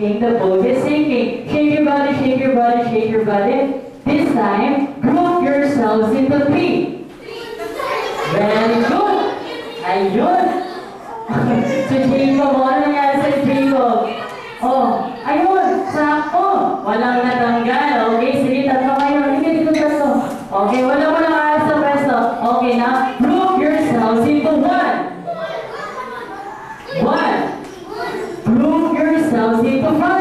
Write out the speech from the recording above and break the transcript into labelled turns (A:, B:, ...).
A: sinking, the boat is sinking. Shake your body, shake your body, shake your body. This time, group yourselves into three. Very good. Ayun. Si Jacob, ano nangyari sa Jacob? Oh, ayun, sakto. Walang natanggal. Okay, sige, tatlo kayo. Hindi ko tatlo. Okay, walang alas sa pwesto. Okay na, group yourselves into one. Group yourselves into five.